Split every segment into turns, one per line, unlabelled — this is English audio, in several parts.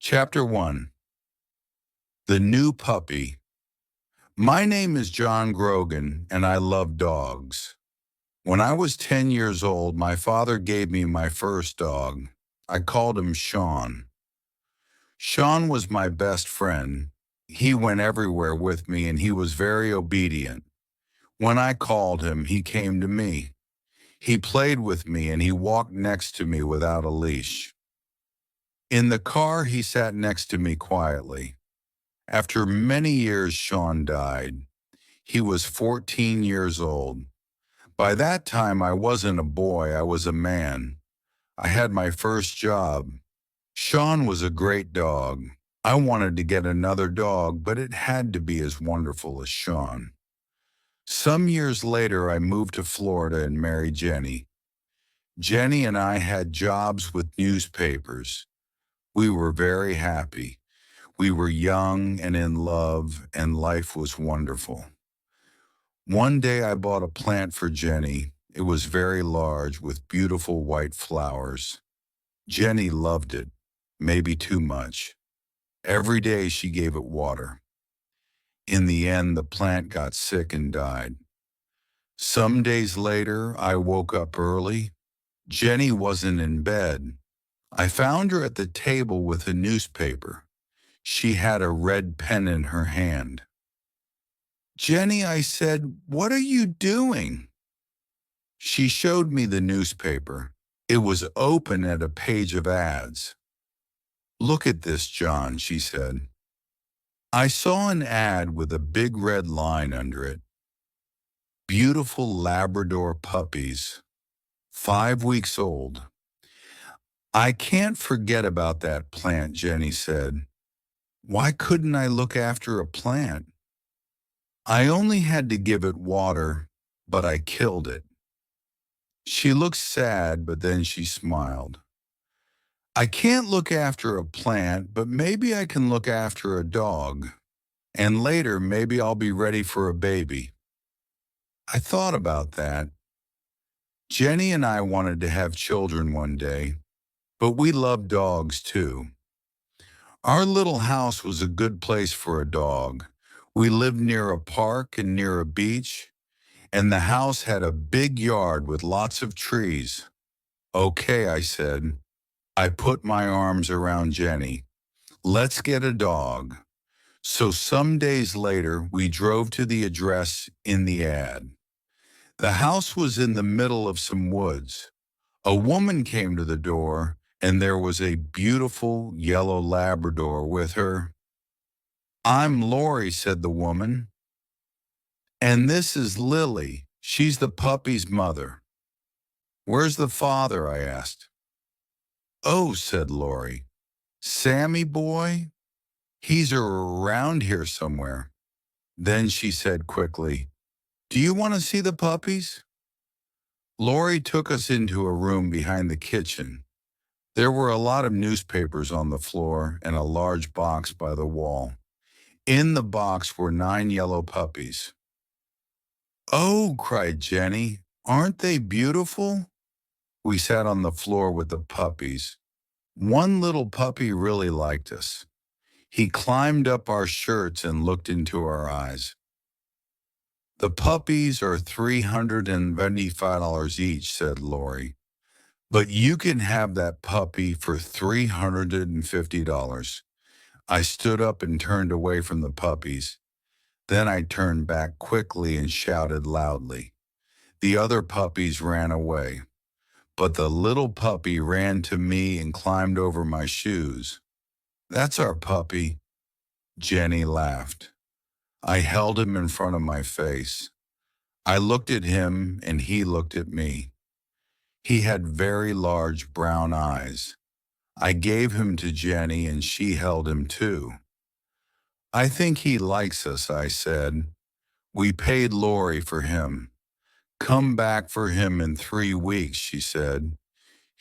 Chapter 1. The New Puppy. My name is John Grogan, and I love dogs. When I was 10 years old, my father gave me my first dog. I called him Sean. Sean was my best friend. He went everywhere with me, and he was very obedient. When I called him, he came to me. He played with me, and he walked next to me without a leash. In the car, he sat next to me quietly. After many years, Sean died. He was 14 years old. By that time, I wasn't a boy, I was a man. I had my first job. Sean was a great dog. I wanted to get another dog, but it had to be as wonderful as Sean. Some years later, I moved to Florida and married Jenny. Jenny and I had jobs with newspapers. We were very happy. We were young and in love, and life was wonderful. One day I bought a plant for Jenny. It was very large with beautiful white flowers. Jenny loved it, maybe too much. Every day she gave it water. In the end, the plant got sick and died. Some days later, I woke up early. Jenny wasn't in bed. I found her at the table with a newspaper. She had a red pen in her hand. "Jenny," I said, "what are you doing?" She showed me the newspaper. It was open at a page of ads. "Look at this, John," she said. I saw an ad with a big red line under it. Beautiful Labrador puppies, 5 weeks old. "I can't forget about that plant," Jenny said. Why couldn't I look after a plant? I only had to give it water, but I killed it. She looked sad, but then she smiled. "I can't look after a plant, but maybe I can look after a dog. And later, maybe I'll be ready for a baby." I thought about that. Jenny and I wanted to have children one day, but we loved dogs too. Our little house was a good place for a dog. We lived near a park and near a beach, and the house had a big yard with lots of trees. "Okay," I said. I put my arms around Jenny. "Let's get a dog." So some days later, we drove to the address in the ad. The house was in the middle of some woods. A woman came to the door, and there was a beautiful yellow Labrador with her. "I'm Lori," said the woman. "And this is Lily. She's the puppy's mother." "Where's the father?" I asked. "Oh," said Lori. "Sammy boy? He's around here somewhere." Then she said quickly, "Do you want to see the puppies?" Lori took us into a room behind the kitchen. There were a lot of newspapers on the floor and a large box by the wall. In the box were 9 yellow puppies. "Oh," cried Jenny, "aren't they beautiful?" We sat on the floor with the puppies. One little puppy really liked us. He climbed up our shirts and looked into our eyes. "The puppies are $375 each," said Lori. "But you can have that puppy for $350. I stood up and turned away from the puppies. Then I turned back quickly and shouted loudly. The other puppies ran away, but the little puppy ran to me and climbed over my shoes. "That's our puppy." Jenny laughed. I held him in front of my face. I looked at him and he looked at me. He had very large brown eyes. I gave him to Jenny and she held him too. "I think he likes us," I said. "We paid Lori for him." "Come back for him in 3 weeks," she said.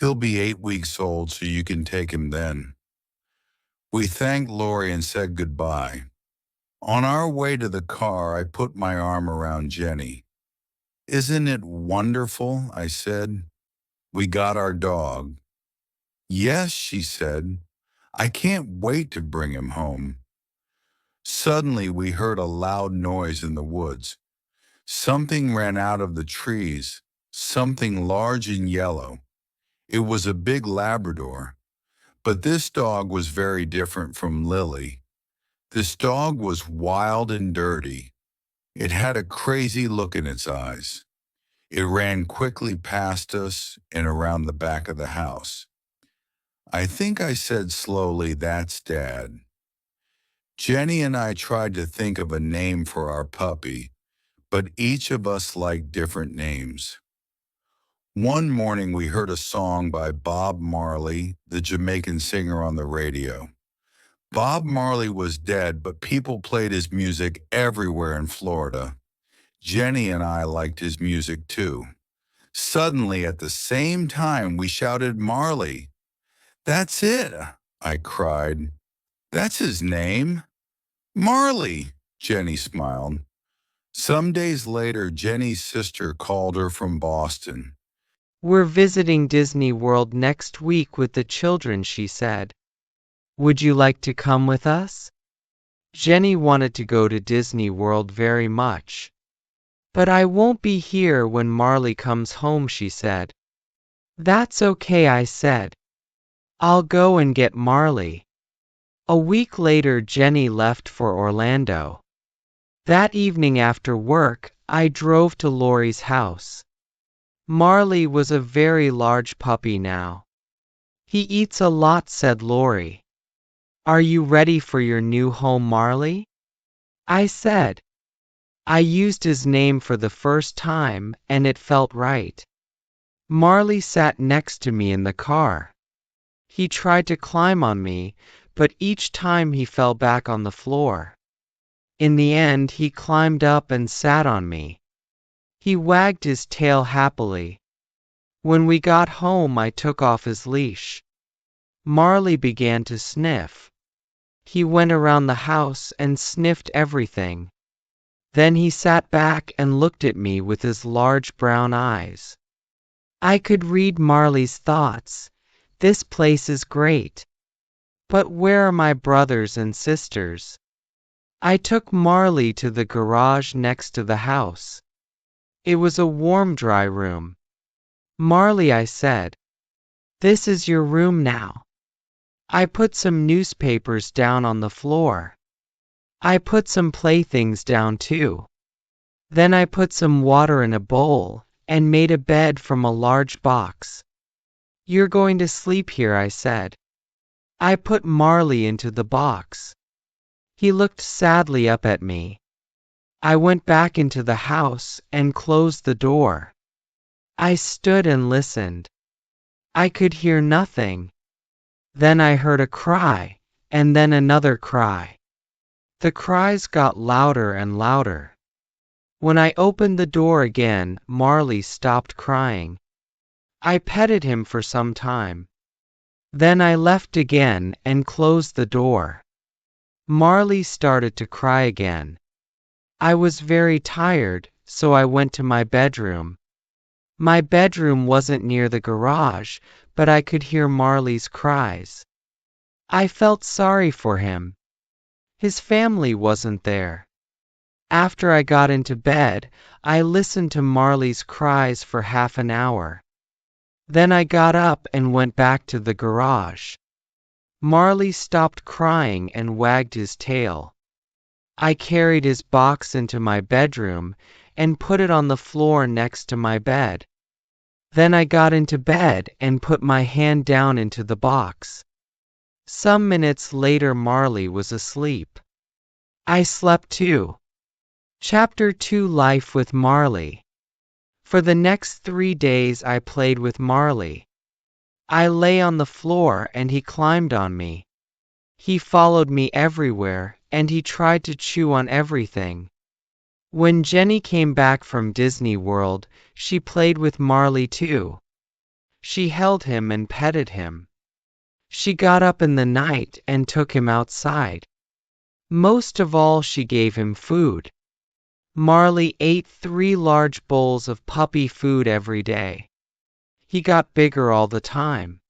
"He'll be 8 weeks old, so you can take him then." We thanked Lori and said goodbye. On our way to the car, I put my arm around Jenny. "Isn't it wonderful?" I said. "We got our dog." "Yes," she said. I can't wait to bring him home. Suddenly, we heard a loud noise in the woods. Something ran out of the trees, something large and yellow. It was a big Labrador, but this dog was very different from Lily. This dog was wild and dirty. It had a crazy look in its eyes. It ran quickly past us and around the back of the house. I think I said slowly, "That's Dad." Jenny and I tried to think of a name for our puppy, but each of us liked different names. One morning we heard a song by Bob Marley, the Jamaican singer, on the radio. Bob Marley was dead, but people played his music everywhere in Florida. Jenny and I liked his music too. Suddenly, at the same time, we shouted, "Marley!" "That's it!" I cried. "That's his name." "Marley!" Jenny smiled. Some days later, Jenny's sister called her from Boston.
"We're visiting Disney World next week with the children," she said. "Would you like to come with us?" Jenny wanted to go to Disney World very much. "But I won't be here when Marley comes home," she said. "That's okay," I said. "I'll go and get Marley." A week later, Jenny left for Orlando. That evening after work, I drove to Laurie's house. Marley was a very large puppy now. "He eats a lot," said Laurie. "Are you ready for your new home, Marley?" I said. I used his name for the first time, and it felt right. Marley sat next to me in the car. He tried to climb on me, but each time he fell back on the floor. In the end, he climbed up and sat on me. He wagged his tail happily. When we got home, I took off his leash. Marley began to sniff. He went around the house and sniffed everything. Then he sat back and looked at me with his large brown eyes. I could read Marley's thoughts. This place is great. But where are my brothers and sisters? I took Marley to the garage next to the house. It was a warm, dry room. "Marley," I said, "this is your room now." I put some newspapers down on the floor. I put some playthings down too. Then I put some water in a bowl and made a bed from a large box. "You're going to sleep here," I said. I put Marley into the box. He looked sadly up at me. I went back into the house and closed the door. I stood and listened. I could hear nothing. Then I heard a cry, and then another cry. The cries got louder and louder. When I opened the door again, Marley stopped crying. I petted him for some time. Then I left again and closed the door. Marley started to cry again. I was very tired, so I went to my bedroom. My bedroom wasn't near the garage, but I could hear Marley's cries. I felt sorry for him. His family wasn't there. After I got into bed, I listened to Marley's cries for half an hour. Then I got up and went back to the garage. Marley stopped crying and wagged his tail. I carried his box into my bedroom and put it on the floor next to my bed. Then I got into bed and put my hand down into the box. Some minutes later, Marley was asleep. I slept too. Chapter 2: Life with Marley. For the next 3 days I played with Marley. I lay on the floor and he climbed on me. He followed me everywhere and he tried to chew on everything. When Jenny came back from Disney World, she played with Marley too. She held him and petted him. She got up in the night and took him outside. Most of all, she gave him food. Marley ate 3 large bowls of puppy food every day. He got bigger all the time.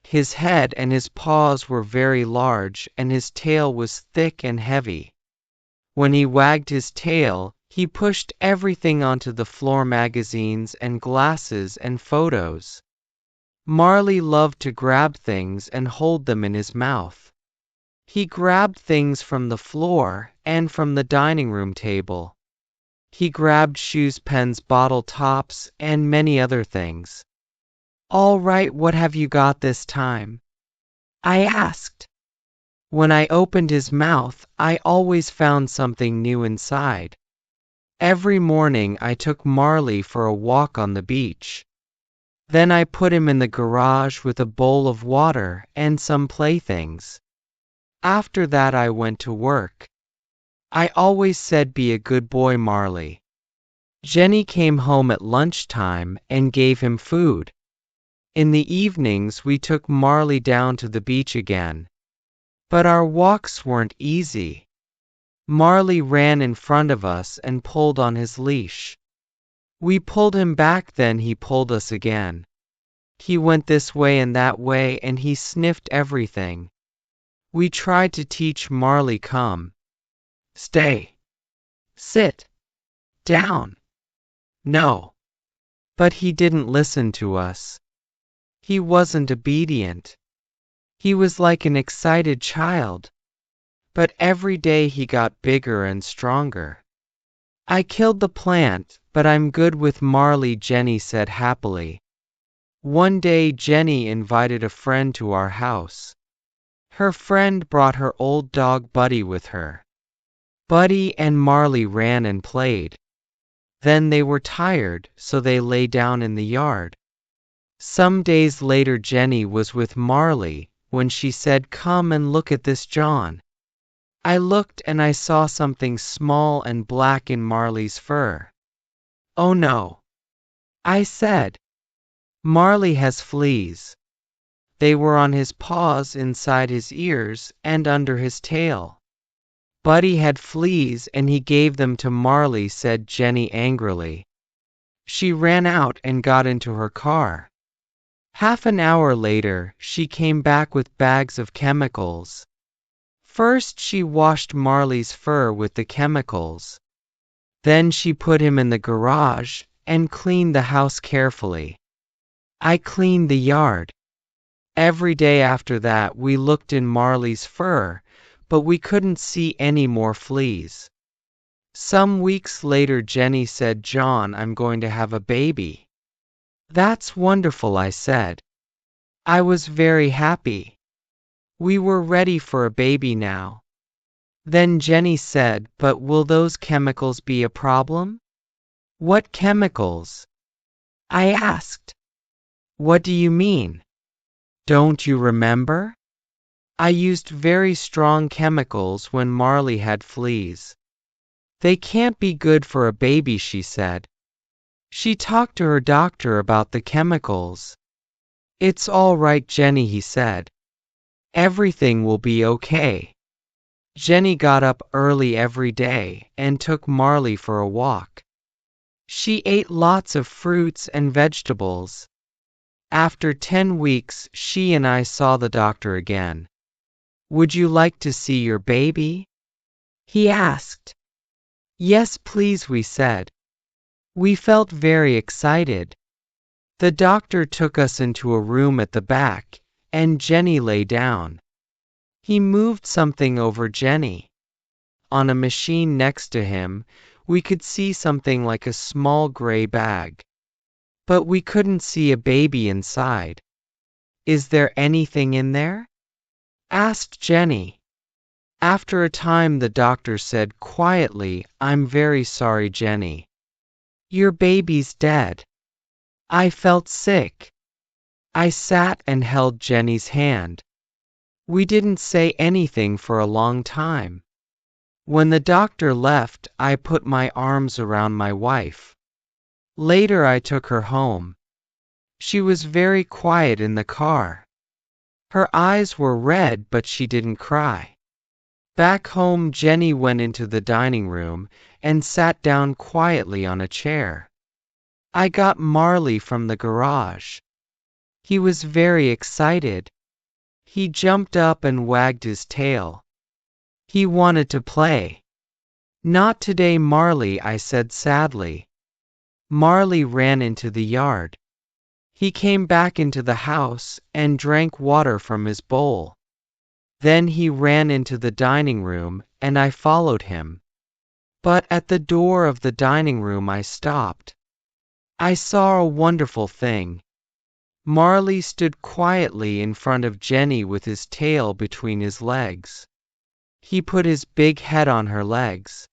His head and his paws were very large and his tail was thick and heavy. When he wagged his tail, he pushed everything onto the floor, magazines and glasses and photos. Marley loved to grab things and hold them in his mouth. He grabbed things from the floor and from the dining room table. He grabbed shoes, pens, bottle tops, and many other things. "All right, what have you got this time?" I asked. When I opened his mouth, I always found something new inside. Every morning I took Marley for a walk on the beach. Then I put him in the garage with a bowl of water and some playthings. After that I went to work. I always said, "Be a good boy, Marley." Jenny came home at lunchtime and gave him food. In the evenings we took Marley down to the beach again. But our walks weren't easy. Marley ran in front of us and pulled on his leash. We pulled him back, then he pulled us again. He went this way and that way and he sniffed everything. We tried to teach Marley, "Come, stay, sit, down." No. But he didn't listen to us. He wasn't obedient. He was like an excited child. But every day he got bigger and stronger. "I killed the plant, but I'm good with Marley," Jenny said happily. One day Jenny invited a friend to our house. Her friend brought her old dog Buddy with her. Buddy and Marley ran and played. Then they were tired, so they lay down in the yard. Some days later Jenny was with Marley when she said, "Come and look at this, John." I looked and I saw something small and black in Marley's fur. "Oh no," I said. "Marley has fleas." They were on his paws, inside his ears, and under his tail. "Buddy had fleas and he gave them to Marley," said Jenny angrily. She ran out and got into her car. Half an hour later, she came back with bags of chemicals. First she washed Marley's fur with the chemicals. Then she put him in the garage and cleaned the house carefully. I cleaned the yard. Every day after that we looked in Marley's fur, but we couldn't see any more fleas. Some weeks later Jenny said, "John, I'm going to have a baby." "That's wonderful," I said. I was very happy. We were ready for a baby now. Then Jenny said, "But will those chemicals be a problem?" "What chemicals?" I asked. "What do you mean? Don't you remember? I used very strong chemicals when Marley had fleas." "They can't be good for a baby," she said. She talked to her doctor about the chemicals. "It's all right, Jenny," he said. "Everything will be okay." Jenny got up early every day and took Marley for a walk. She ate lots of fruits and vegetables. After 10 weeks, she and I saw the doctor again. "Would you like to see your baby?" he asked. "Yes, please," we said. We felt very excited. The doctor took us into a room at the back, and Jenny lay down. He moved something over Jenny. On a machine next to him, we could see something like a small gray bag. But we couldn't see a baby inside. "Is there anything in there?" asked Jenny. After a time the doctor said quietly, "I'm very sorry, Jenny. Your baby's dead." I felt sick. I sat and held Jenny's hand. We didn't say anything for a long time. When the doctor left, I put my arms around my wife. Later I took her home. She was very quiet in the car. Her eyes were red, but she didn't cry. Back home, Jenny went into the dining room and sat down quietly on a chair. I got Marley from the garage. He was very excited. He jumped up and wagged his tail. He wanted to play. Not today, Marley, I said sadly. Marley ran into the yard. He came back into the house and drank water from his bowl. Then he ran into the dining room, and I followed him. But at the door of the dining room I stopped. I saw a wonderful thing. Marley stood quietly in front of Jenny with his tail between his legs. He put his big head on her legs.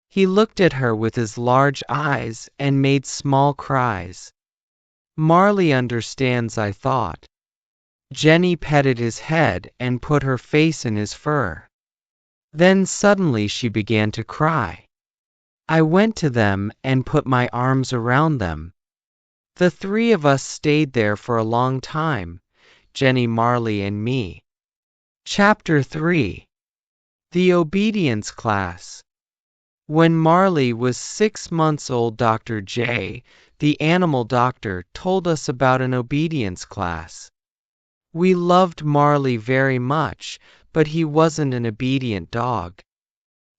He looked at her with his large eyes and made small cries. Marley understands, I thought. Jenny petted his head and put her face in his fur. Then suddenly she began to cry. I went to them and put my arms around them. The three of us stayed there for a long time, Jenny, Marley, and me. Chapter 3. The Obedience Class. When Marley was 6 months old, Dr. J, the animal doctor, told us about an obedience class. We loved Marley very much, but he wasn't an obedient dog.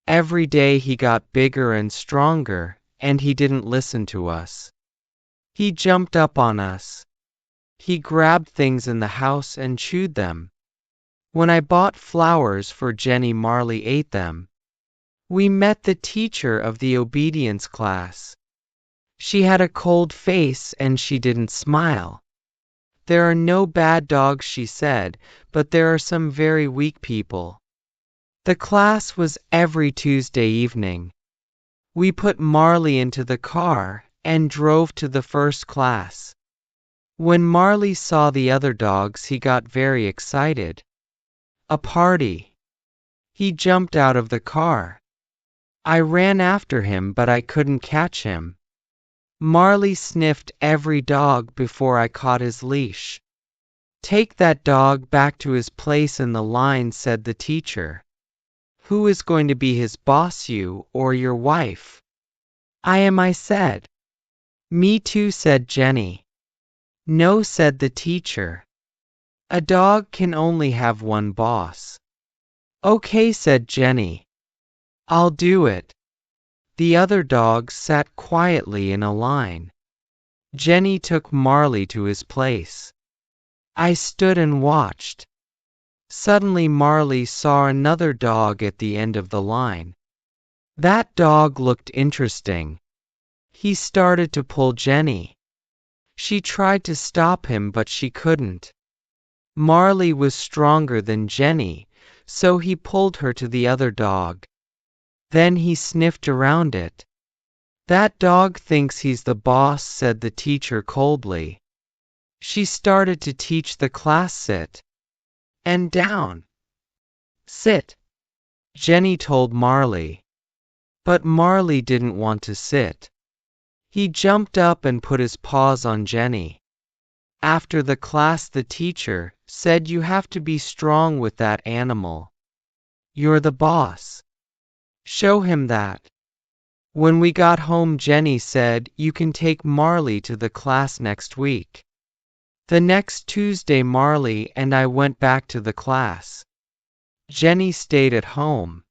Every day he got bigger and stronger, and he didn't listen to us. He jumped up on us. He grabbed things in the house and chewed them. When I bought flowers for Jenny, Marley ate them. We met the teacher of the obedience class. She had a cold face and she didn't smile. There are no bad dogs, she said, but there are some very weak people. The class was every Tuesday evening. We put Marley into the car and drove to the first class. When Marley saw the other dogs, he got very excited. A party. He jumped out of the car. I ran after him, but I couldn't catch him. Marley sniffed every dog before I caught his leash. Take that dog back to his place in the line, said the teacher. Who is going to be his boss, you or your wife? I am, I said. Me too, said Jenny. No, said the teacher. A dog can only have one boss. Okay, said Jenny. I'll do it. The other dogs sat quietly in a line. Jenny took Marley to his place. I stood and watched. Suddenly Marley saw another dog at the end of the line. That dog looked interesting. He started to pull Jenny. She tried to stop him, but she couldn't. Marley was stronger than Jenny, so he pulled her to the other dog. Then he sniffed around it. That dog thinks he's the boss, said the teacher coldly. She started to teach the class, sit and down. Sit, Jenny told Marley. But Marley didn't want to sit. He jumped up and put his paws on Jenny. After the class, the teacher said, you have to be strong with that animal. You're the boss. Show him that. When we got home, Jenny said, you can take Marley to the class next week. The next Tuesday, Marley and I went back to the class. Jenny stayed at home.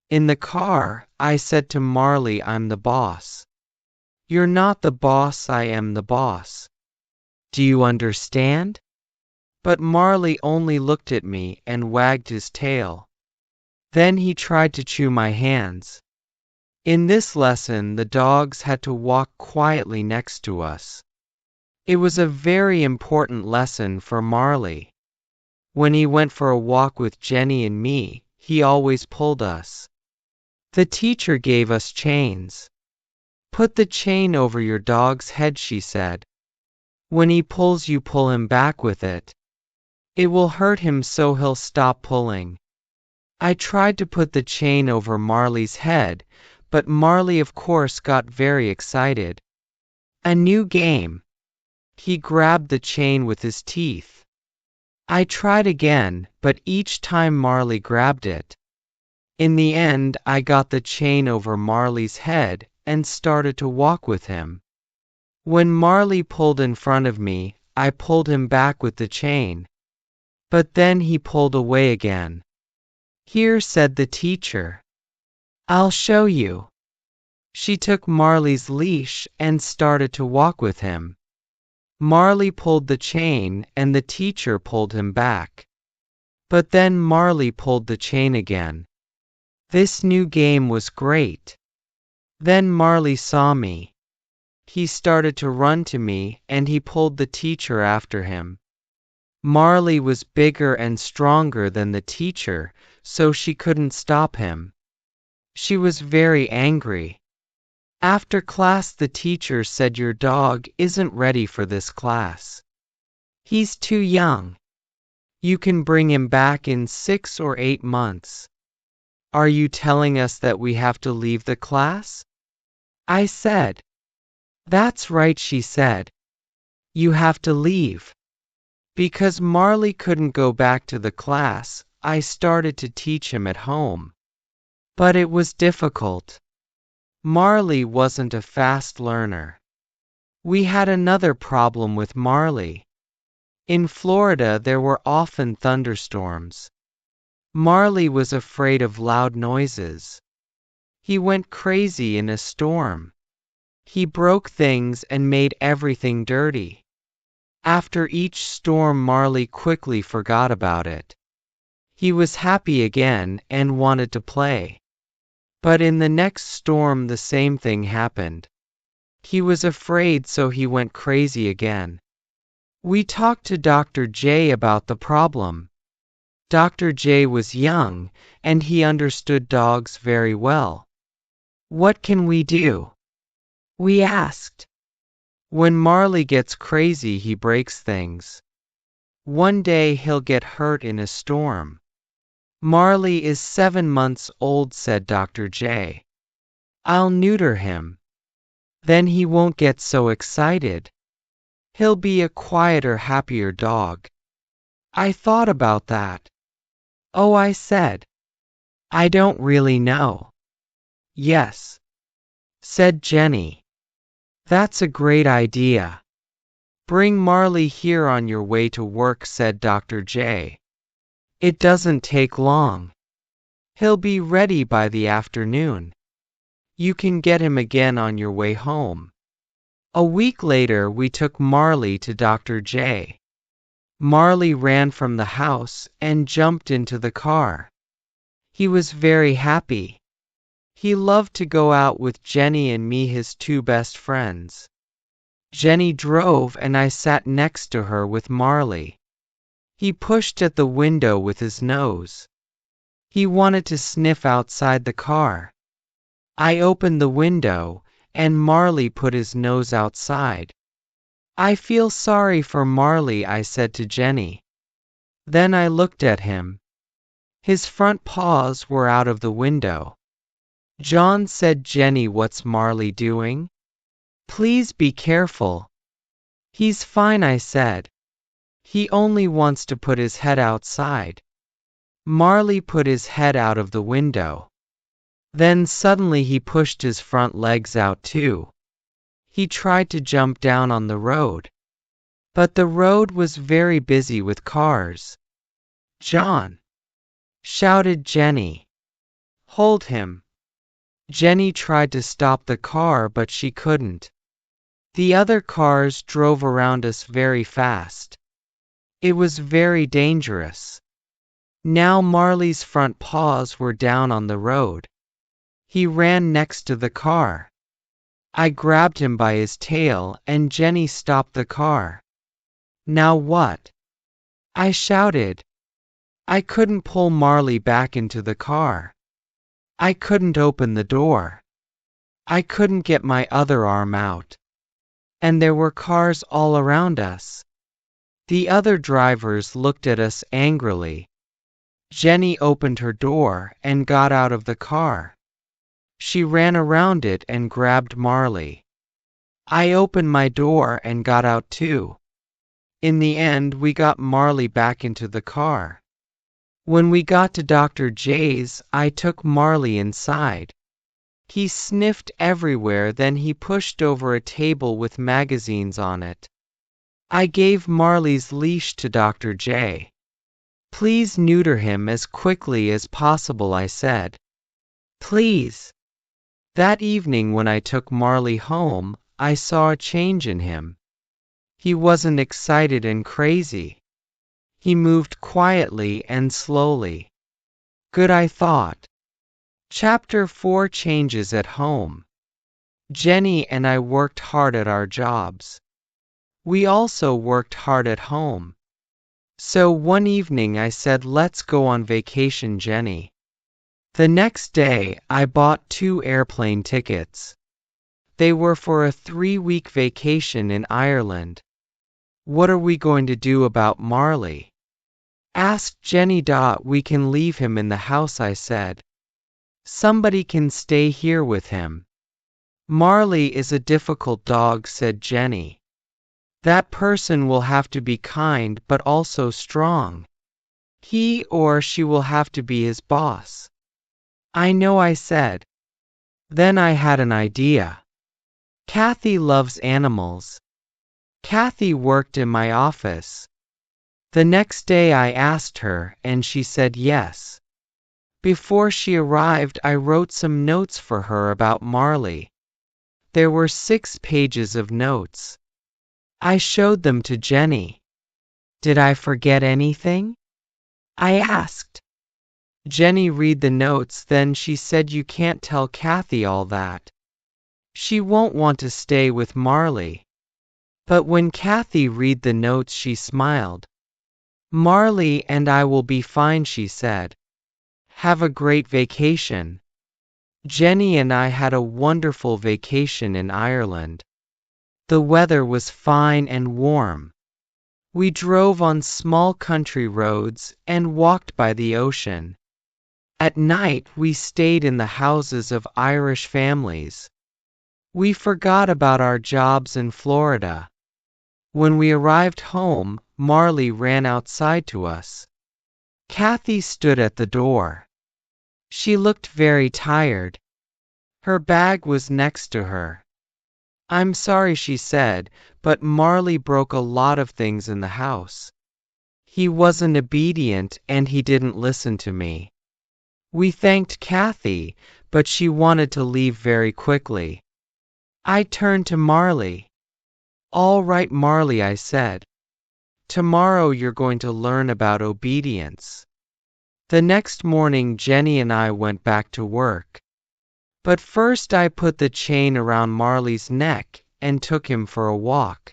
In the car, I said to Marley, I'm the boss. You're not the boss, I am the boss. Do you understand? But Marley only looked at me and wagged his tail. Then he tried to chew my hands. In this lesson, the dogs had to walk quietly next to us. It was a very important lesson for Marley. When he went for a walk with Jenny and me, he always pulled us. The teacher gave us chains. Put the chain over your dog's head, she said. When he pulls, you pull him back with it. It will hurt him, so he'll stop pulling. I tried to put the chain over Marley's head, but Marley, of course, got very excited. A new game. He grabbed the chain with his teeth. I tried again, but each time Marley grabbed it. In the end, I got the chain over Marley's head and started to walk with him. When Marley pulled in front of me, I pulled him back with the chain. But then he pulled away again. "Here," said the teacher. "I'll show you." She took Marley's leash and started to walk with him. Marley pulled the chain and the teacher pulled him back. But then Marley pulled the chain again. This new game was great. Then Marley saw me. He started to run to me and he pulled the teacher after him. Marley was bigger and stronger than the teacher, so she couldn't stop him. She was very angry. After class, the teacher said, "Your dog isn't ready for this class. He's too young. You can bring him back in 6 or 8 months. Are you telling us that we have to leave the class?" I said. "That's right," she said. "You have to leave." Because Marley couldn't go back to the class, I started to teach him at home. But it was difficult. Marley wasn't a fast learner. We had another problem with Marley. In Florida, there were often thunderstorms. Marley was afraid of loud noises. He went crazy in a storm. He broke things and made everything dirty. After each storm, Marley quickly forgot about it. He was happy again and wanted to play. But in the next storm, the same thing happened. He was afraid, so he went crazy again. We talked to Dr. J about the problem. Dr. J was young, and he understood dogs very well. "What can we do?" we asked. "When Marley gets crazy, he breaks things. One day he'll get hurt in a storm." "Marley is 7 months old," said Dr. J. "I'll neuter him. Then he won't get so excited. He'll be a quieter, happier dog." I thought about that. "Oh," I said. "I don't really know." "Yes," said Jenny. "That's a great idea. Bring Marley here on your way to work," said Dr. J. "It doesn't take long. He'll be ready by the afternoon. You can get him again on your way home." A week later, we took Marley to Dr. J. Marley ran from the house and jumped into the car. He was very happy. He loved to go out with Jenny and me, his 2 best friends. Jenny drove and I sat next to her with Marley. He pushed at the window with his nose. He wanted to sniff outside the car. I opened the window, and Marley put his nose outside. "I feel sorry for Marley," I said to Jenny. Then I looked at him. His front paws were out of the window. "John," said Jenny, "what's Marley doing? Please be careful." "He's fine," I said. "He only wants to put his head outside." Marley put his head out of the window. Then suddenly he pushed his front legs out too. He tried to jump down on the road. But the road was very busy with cars. "John!" shouted Jenny. "Hold him." Jenny tried to stop the car, but she couldn't. The other cars drove around us very fast. It was very dangerous. Now Marley's front paws were down on the road. He ran next to the car. I grabbed him by his tail and Jenny stopped the car. "Now what?" I shouted. I couldn't pull Marley back into the car. I couldn't open the door. I couldn't get my other arm out. And there were cars all around us. The other drivers looked at us angrily. Jenny opened her door and got out of the car. She ran around it and grabbed Marley. I opened my door and got out too. In the end, we got Marley back into the car. When we got to Dr. J's, I took Marley inside. He sniffed everywhere, then he pushed over a table with magazines on it. I gave Marley's leash to Dr. J. Please neuter him as quickly as possible, I said. Please. That evening when I took Marley home, I saw a change in him. He wasn't excited and crazy. He moved quietly and slowly. Good, I thought. Chapter 4: Changes at Home. Jenny and I worked hard at our jobs. We also worked hard at home. So one evening I said, let's go on vacation, Jenny. The next day I bought 2 airplane tickets. They were for a 3-week vacation in Ireland. What are we going to do about Marley? Asked Jenny. We can leave him in the house, I said. Somebody can stay here with him. Marley is a difficult dog, said Jenny. That person will have to be kind but also strong. He or she will have to be his boss. I know, I said. Then I had an idea. Kathy loves animals. Kathy worked in my office. The next day I asked her, and she said yes. Before she arrived, I wrote some notes for her about Marley. There were 6 pages of notes. I showed them to Jenny. Did I forget anything? I asked. Jenny read the notes, then she said, you can't tell Kathy all that. She won't want to stay with Marley. But when Kathy read the notes, she smiled. Marley and I will be fine, she said. Have a great vacation. Jenny and I had a wonderful vacation in Ireland. The weather was fine and warm. We drove on small country roads and walked by the ocean. At night we stayed in the houses of Irish families. We forgot about our jobs in Florida. When we arrived home, Marley ran outside to us. Kathy stood at the door. She looked very tired. Her bag was next to her. I'm sorry, she said, but Marley broke a lot of things in the house. He wasn't obedient and he didn't listen to me. We thanked Kathy, but she wanted to leave very quickly. I turned to Marley. All right, Marley, I said. Tomorrow you're going to learn about obedience. The next morning Jenny and I went back to work. But first I put the chain around Marley's neck and took him for a walk.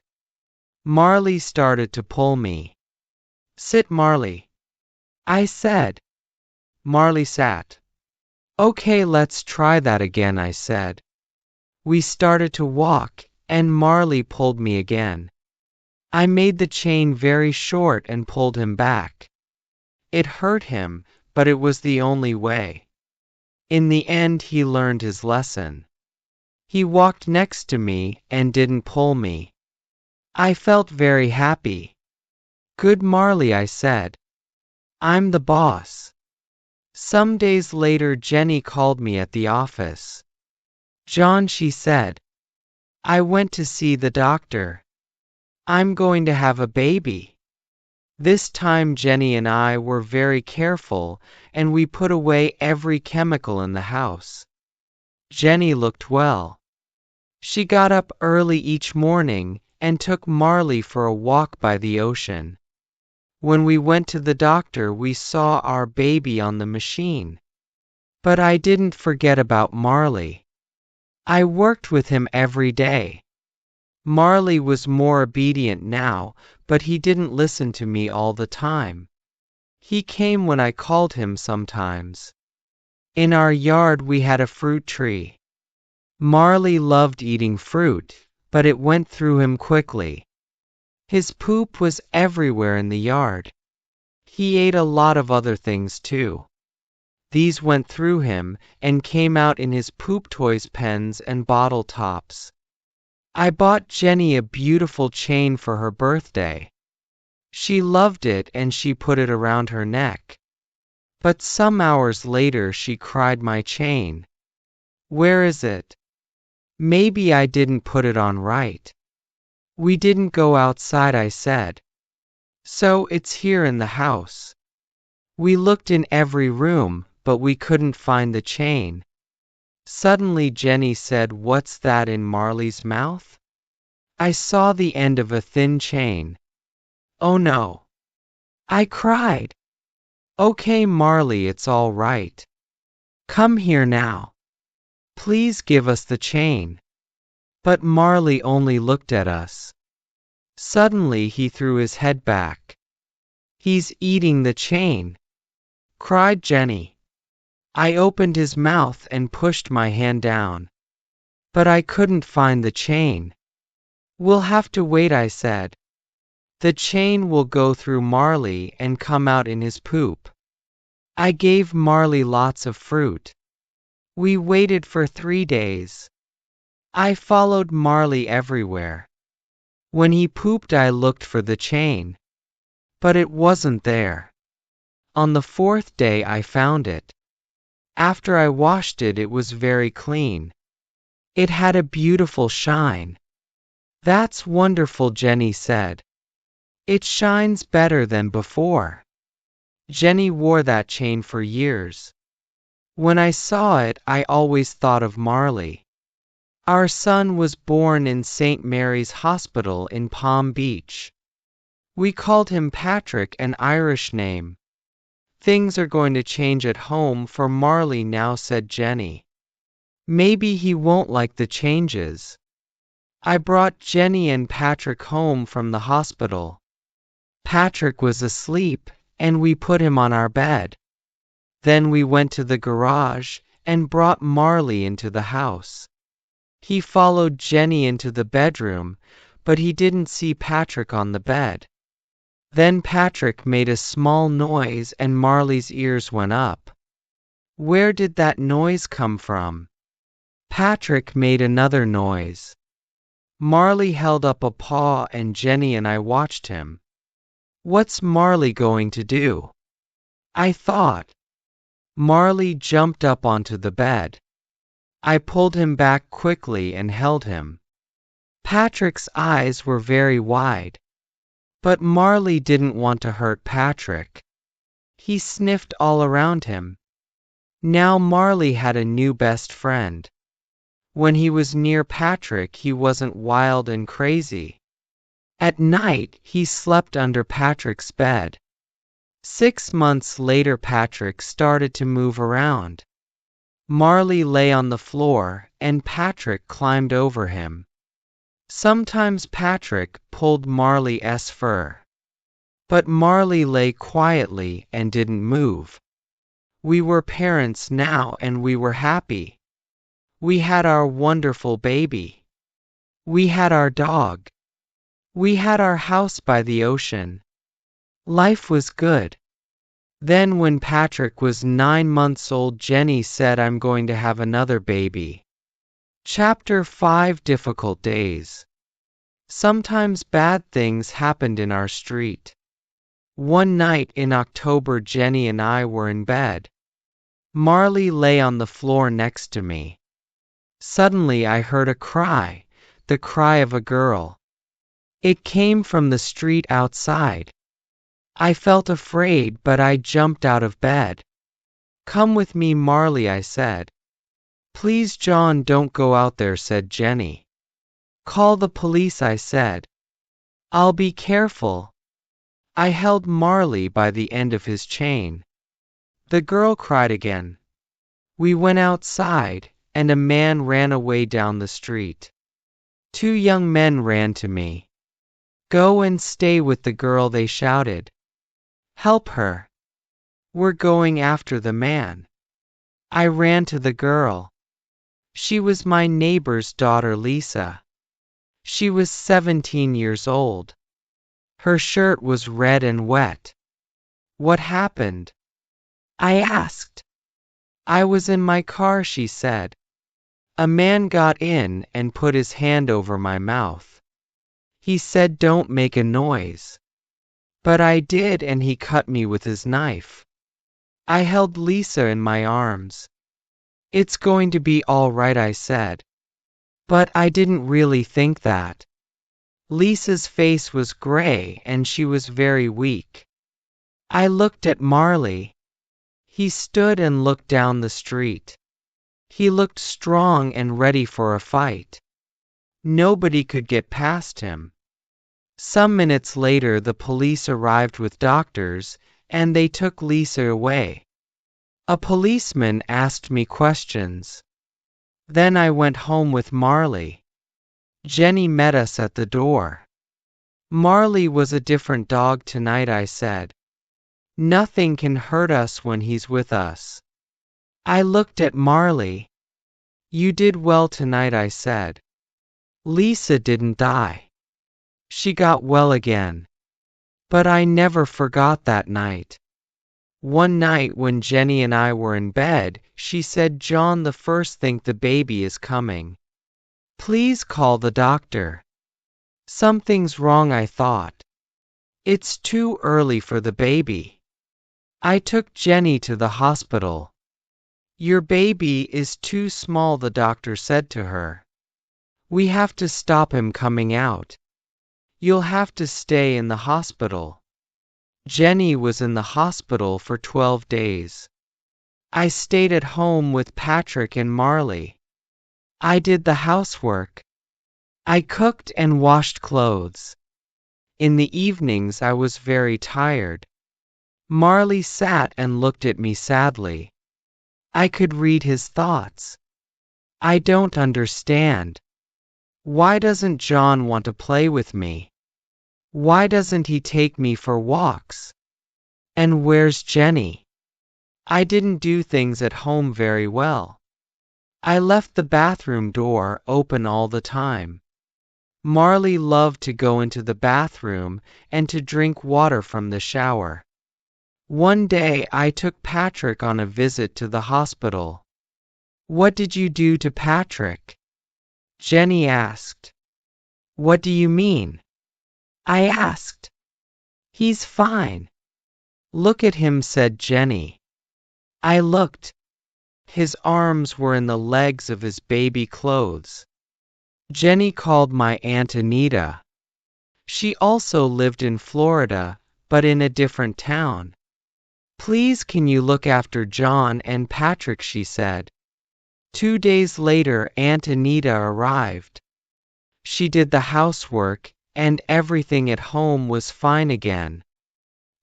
Marley started to pull me. Sit, Marley, I said. Marley sat. Okay, let's try that again, I said. We started to walk, and Marley pulled me again. I made the chain very short and pulled him back. It hurt him, but it was the only way. In the end, he learned his lesson. He walked next to me and didn't pull me. I felt very happy. Good, Marley, I said. I'm the boss. Some days later, Jenny called me at the office. John, she said. I went to see the doctor. I'm going to have a baby. This time Jenny and I were very careful, and we put away every chemical in the house. Jenny looked well. She got up early each morning and took Marley for a walk by the ocean. When we went to the doctor, we saw our baby on the machine. But I didn't forget about Marley. I worked with him every day. Marley was more obedient now, but he didn't listen to me all the time. He came when I called him sometimes. In our yard we had a fruit tree. Marley loved eating fruit, but it went through him quickly. His poop was everywhere in the yard. He ate a lot of other things too. These went through him and came out in his poop toys, pens, and bottle tops. I bought Jenny a beautiful chain for her birthday. She loved it and she put it around her neck. But some hours later she cried, my chain. Where is it? Maybe I didn't put it on right. We didn't go outside, I said. So it's here in the house. We looked in every room, but we couldn't find the chain. Suddenly Jenny said, "What's that in Marley's mouth?" I saw the end of a thin chain. "Oh no!" I cried. "Okay, Marley, it's all right. Come here now. Please give us the chain." But Marley only looked at us. Suddenly he threw his head back. "He's eating the chain!" cried Jenny. I opened his mouth and pushed my hand down. But I couldn't find the chain. "We'll have to wait," I said. "The chain will go through Marley and come out in his poop." I gave Marley lots of fruit. We waited for 3 days. I followed Marley everywhere. When he pooped, I looked for the chain. But it wasn't there. On the 4th day I found it. After I washed it, it was very clean. It had a beautiful shine. "That's wonderful," Jenny said. "It shines better than before." Jenny wore that chain for years. When I saw it, I always thought of Marley. Our son was born in St. Mary's Hospital in Palm Beach. We called him Patrick, an Irish name. "Things are going to change at home for Marley now," said Jenny. "Maybe he won't like the changes." I brought Jenny and Patrick home from the hospital. Patrick was asleep, and we put him on our bed. Then we went to the garage and brought Marley into the house. He followed Jenny into the bedroom, but he didn't see Patrick on the bed. Then Patrick made a small noise and Marley's ears went up. Where did that noise come from? Patrick made another noise. Marley held up a paw and Jenny and I watched him. What's Marley going to do? I thought. Marley jumped up onto the bed. I pulled him back quickly and held him. Patrick's eyes were very wide. But Marley didn't want to hurt Patrick. He sniffed all around him. Now Marley had a new best friend. When he was near Patrick, he wasn't wild and crazy. At night, he slept under Patrick's bed. 6 months later, Patrick started to move around. Marley lay on the floor, and Patrick climbed over him. Sometimes Patrick pulled Marley's fur. But Marley lay quietly and didn't move. We were parents now and we were happy. We had our wonderful baby. We had our dog. We had our house by the ocean. Life was good. Then when Patrick was 9 months old, Jenny said, "I'm going to have another baby." Chapter 5: Difficult Days. Sometimes bad things happened in our street. One night in October, Jenny and I were in bed. Marley lay on the floor next to me. Suddenly I heard a cry, the cry of a girl. It came from the street outside. I felt afraid, but I jumped out of bed. "Come with me, Marley," I said. "Please, John, don't go out there," said Jenny. "Call the police," I said. "I'll be careful." I held Marley by the end of his chain. The girl cried again. We went outside, and a man ran away down the street. 2 young men ran to me. "Go and stay with the girl," they shouted. "Help her. We're going after the man." I ran to the girl. She was my neighbor's daughter, Lisa. She was 17 years old. Her shirt was red and wet. "What happened?" I asked. "I was in my car," she said. "A man got in and put his hand over my mouth. He said, 'Don't make a noise.' But I did, and he cut me with his knife." I held Lisa in my arms. "It's going to be all right," I said. But I didn't really think that. Lisa's face was gray and she was very weak. I looked at Marley. He stood and looked down the street. He looked strong and ready for a fight. Nobody could get past him. Some minutes later the police arrived with doctors, and they took Lisa away. A policeman asked me questions. Then I went home with Marley. Jenny met us at the door. Marley was a different dog tonight, I said. Nothing can hurt us when he's with us. I looked at Marley. You did well tonight, I said. Lisa didn't die. She got well again. But I never forgot that night. One night when Jenny and I were in bed, she said, John, the first think the baby is coming. Please call the doctor. Something's wrong, I thought. It's too early for the baby. I took Jenny to the hospital. Your baby is too small, the doctor said to her. We have to stop him coming out. You'll have to stay in the hospital. Jenny was in the hospital for 12 days. I stayed at home with Patrick and Marley. I did the housework. I cooked and washed clothes. In the evenings I was very tired. Marley sat and looked at me sadly. I could read his thoughts. I don't understand. Why doesn't John want to play with me? Why doesn't he take me for walks? And where's Jenny? I didn't do things at home very well. I left the bathroom door open all the time. Marley loved to go into the bathroom and to drink water from the shower. One day I took Patrick on a visit to the hospital. What did you do to Patrick? Jenny asked. What do you mean? I asked. He's fine. Look at him, said Jenny. I looked. His arms were in the legs of his baby clothes. Jenny called my Aunt Anita. She also lived in Florida, but in a different town. Please, can you look after John and Patrick, she said. 2 days later Aunt Anita arrived. She did the housework, and everything at home was fine again.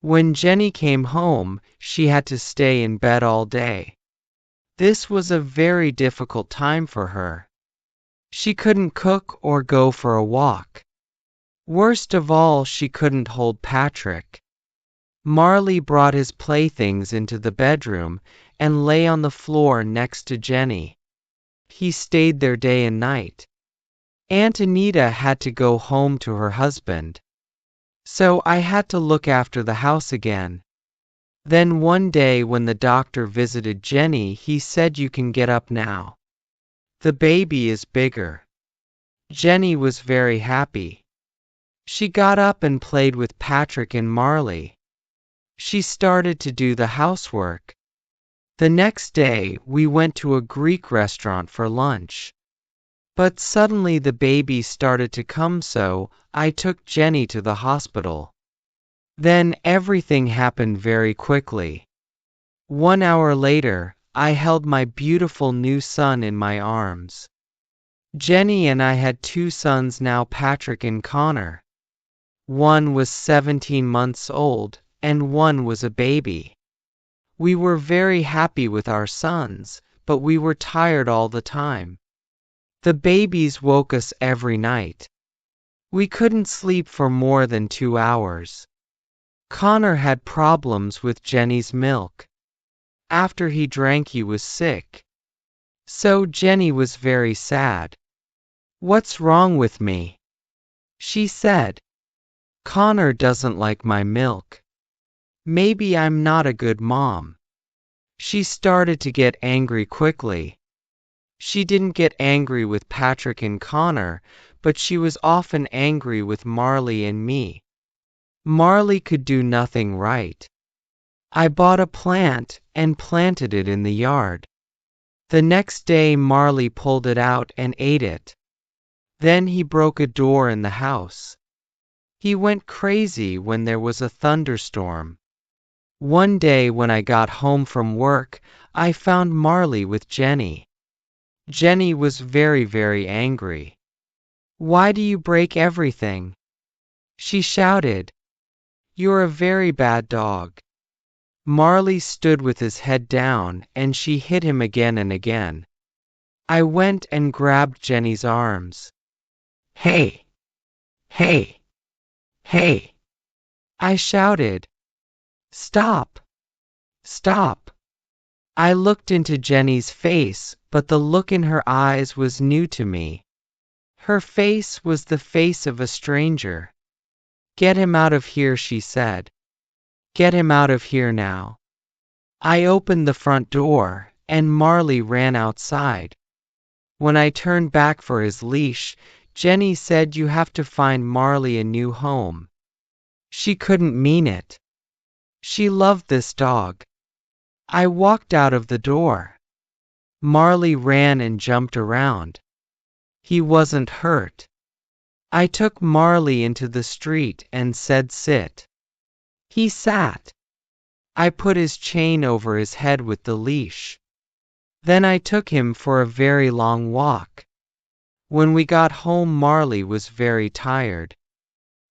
When Jenny came home, she had to stay in bed all day. This was a very difficult time for her. She couldn't cook or go for a walk. Worst of all, she couldn't hold Patrick. Marley brought his playthings into the bedroom and lay on the floor next to Jenny. He stayed there day and night. Aunt Anita had to go home to her husband. So I had to look after the house again. Then one day when the doctor visited Jenny, he said, you can get up now. The baby is bigger. Jenny was very happy. She got up and played with Patrick and Marley. She started to do the housework. The next day we went to a Greek restaurant for lunch. But suddenly the baby started to come, so I took Jenny to the hospital. Then everything happened very quickly. 1 hour later, I held my beautiful new son in my arms. Jenny and I had 2 sons now, Patrick and Connor. One was 17 months old, and one was a baby. We were very happy with our sons, but we were tired all the time. The babies woke us every night. We couldn't sleep for more than 2 hours. Connor had problems with Jenny's milk. After he drank, he was sick. So Jenny was very sad. What's wrong with me? She said. Connor doesn't like my milk. Maybe I'm not a good mom. She started to get angry quickly. She didn't get angry with Patrick and Connor, but she was often angry with Marley and me. Marley could do nothing right. I bought a plant and planted it in the yard. The next day Marley pulled it out and ate it. Then he broke a door in the house. He went crazy when there was a thunderstorm. One day when I got home from work, I found Marley with Jenny. Jenny was very angry. "Why do you break everything?" she shouted. "You're a very bad dog." Marley stood with his head down, and she hit him again and again. I went and grabbed Jenny's arms. "Hey! Hey! Hey!" I shouted. "Stop! Stop!" I looked into Jenny's face, but the look in her eyes was new to me. Her face was the face of a stranger. "Get him out of here," she said. "Get him out of here now." I opened the front door, and Marley ran outside. When I turned back for his leash, Jenny said, "You have to find Marley a new home." She couldn't mean it. She loved this dog. I walked out of the door. Marley ran and jumped around. He wasn't hurt. I took Marley into the street and said, "Sit." He sat. I put his chain over his head with the leash. Then I took him for a very long walk. When we got home, Marley was very tired.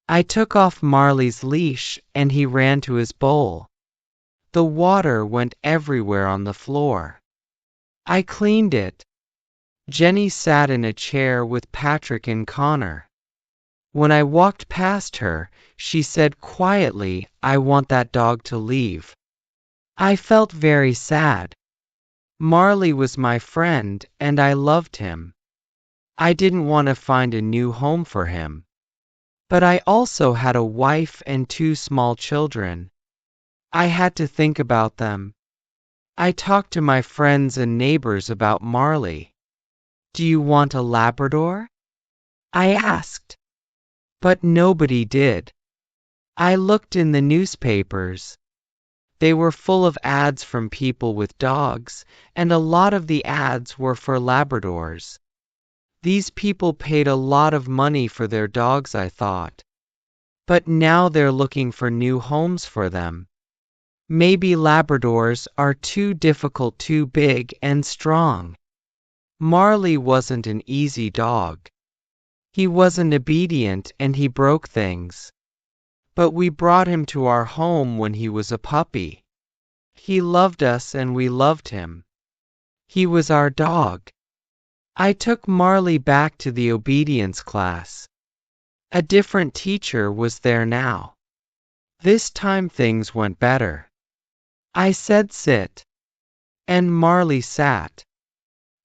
I took off Marley's leash and he ran to his bowl. The water went everywhere on the floor. I cleaned it. Jenny sat in a chair with Patrick and Connor. When I walked past her, she said quietly, "I want that dog to leave." I felt very sad. Marley was my friend, and I loved him. I didn't want to find a new home for him. But I also had a wife and 2 small children. I had to think about them. I talked to my friends and neighbors about Marley. "Do you want a Labrador?" I asked. But nobody did. I looked in the newspapers. They were full of ads from people with dogs, and a lot of the ads were for Labradors. These people paid a lot of money for their dogs, I thought. But now they're looking for new homes for them. Maybe Labradors are too difficult, too big and strong. Marley wasn't an easy dog. He wasn't obedient and he broke things. But we brought him to our home when he was a puppy. He loved us and we loved him. He was our dog. I took Marley back to the obedience class. A different teacher was there now. This time things went better. I said, "Sit." And Marley sat.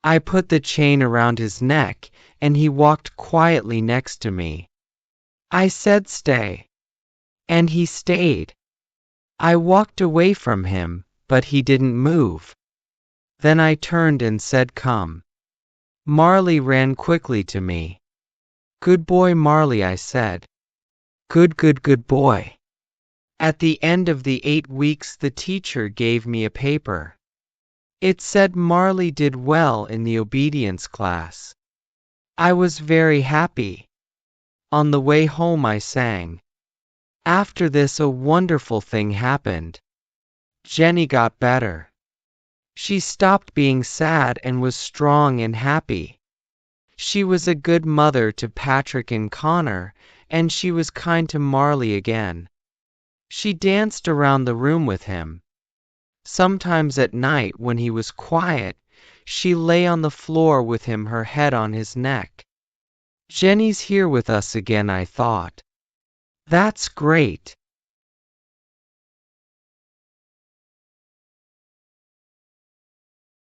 I put the chain around his neck, and he walked quietly next to me. I said, "Stay." And he stayed. I walked away from him, but he didn't move. Then I turned and said, "Come." Marley ran quickly to me. "Good boy, Marley," I said. Good boy." At the end of the 8 weeks, the teacher gave me a paper. It said Marley did well in the obedience class. I was very happy. On the way home I sang. After this, a wonderful thing happened. Jenny got better. She stopped being sad and was strong and happy. She was a good mother to Patrick and Connor, and she was kind to Marley again. She danced around the room with him. Sometimes at night when he was quiet, she lay on the floor with him, her head on his neck. Jenny's here with us again, I thought. That's great.